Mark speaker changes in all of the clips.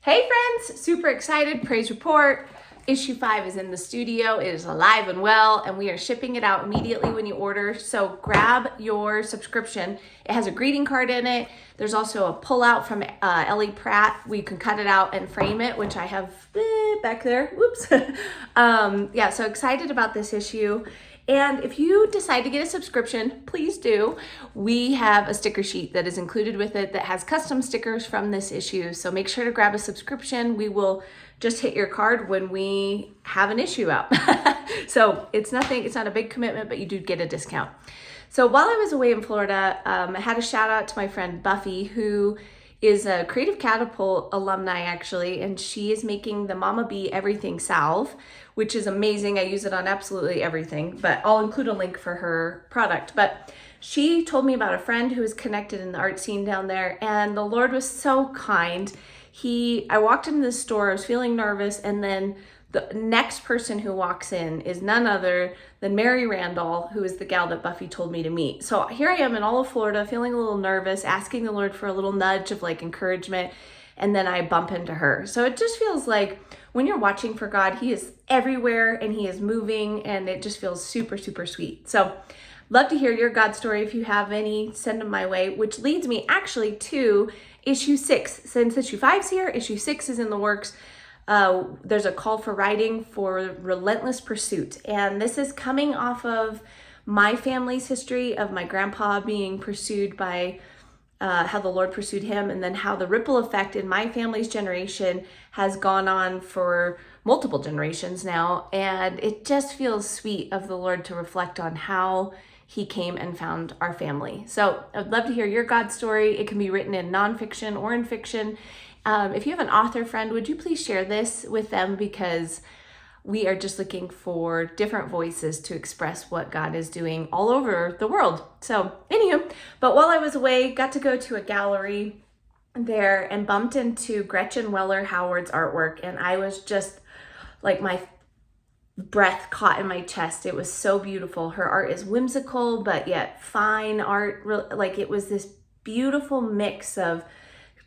Speaker 1: Hey friends, super excited, praise report. Issue 5 is in the studio, it is alive and well, and we are shipping it out immediately when you order. So grab your subscription. It has a greeting card in it. There's also a pullout from Ellie Pratt where you can cut it out and frame it, which I have back there. Whoops. Yeah, so excited about this issue. And if you decide to get a subscription, please do. We have a sticker sheet that is included with it that has custom stickers from this issue. So make sure to grab a subscription. We will just hit your card when we have an issue out. So it's not a big commitment, but you do get a discount. So while I was away in Florida, I had a shout out to my friend Buffie, who is a Creative Catapult alumni actually, and she is making the Mama Bee Everything Salve, which is amazing. I use it on absolutely everything, but I'll include a link for her product. But she told me about a friend who is connected in the art scene down there, and the Lord was so kind. I walked into the store, I was feeling nervous, and then the next person who walks in is none other than Mary Randall, who is the gal that Buffie told me to meet. So here I am in all of Florida, feeling a little nervous, asking the Lord for a little nudge of like encouragement, and then I bump into her. So it just feels like when you're watching for God, He is everywhere and He is moving, and it just feels super, super sweet. So love to hear your God story. If you have any, send them my way, which leads me actually to issue 6. Since issue 5's here, issue 6 is in the works. There's a call for writing for Relentless Pursuit. And this is coming off of my family's history of my grandpa being pursued by how the Lord pursued him, and then how the ripple effect in my family's generation has gone on for multiple generations now. And it just feels sweet of the Lord to reflect on how He came and found our family. So I'd love to hear your God story. It can be written in nonfiction or in fiction. If you have an author friend, would you please share this with them, because we are just looking for different voices to express what God is doing all over the world. So anywho, but while I was away, got to go to a gallery there and bumped into Gretchen Howard's artwork, and I was just like, my breath caught in my chest. It was so beautiful. Her art is whimsical, but yet fine art. Like, it was this beautiful mix of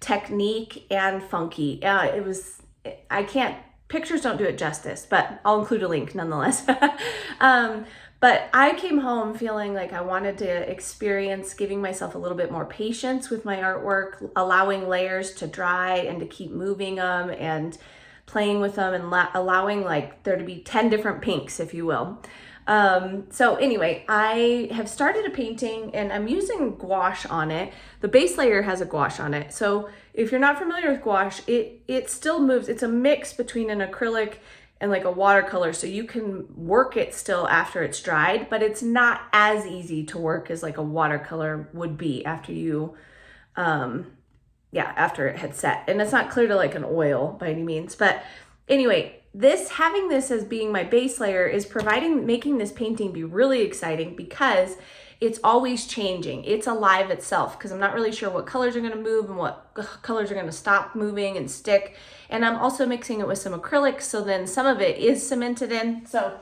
Speaker 1: technique and funky. Pictures don't do it justice, but I'll include a link nonetheless. But I came home feeling like I wanted to experience giving myself a little bit more patience with my artwork, allowing layers to dry and to keep moving them and playing with them, and allowing like there to be 10 different pinks, if you will. So anyway, I have started a painting and I'm using gouache on it. The base layer has a gouache on it. So if you're not familiar with gouache, it still moves. It's a mix between an acrylic and like a watercolor. So you can work it still after it's dried, but it's not as easy to work as like a watercolor would be after you, after it had set. And it's not clear to like an oil by any means, but anyway, having this as being my base layer is making this painting be really exciting, because it's always changing. It's alive itself, because I'm not really sure what colors are going to move and what colors are going to stop moving and stick. And I'm also mixing it with some acrylics, so then some of it is cemented in. So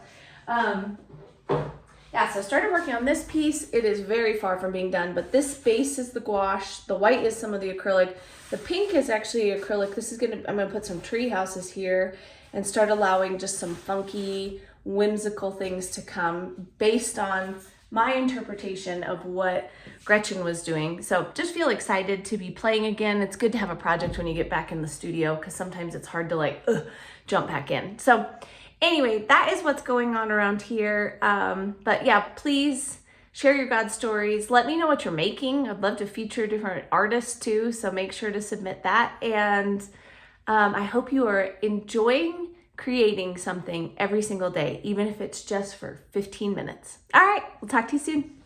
Speaker 1: so I started working on this piece. It is very far from being done, but this base is the gouache. The white is some of the acrylic. The pink is actually acrylic. I'm gonna put some tree houses here and start allowing just some funky, whimsical things to come based on my interpretation of what Gretchen was doing. So just feel excited to be playing again. It's good to have a project when you get back in the studio, because sometimes it's hard to jump back in. So anyway, that is what's going on around here. But yeah, please share your God stories. Let me know what you're making. I'd love to feature different artists too, so make sure to submit that. And I hope you are enjoying creating something every single day, even if it's just for 15 minutes. All right, we'll talk to you soon.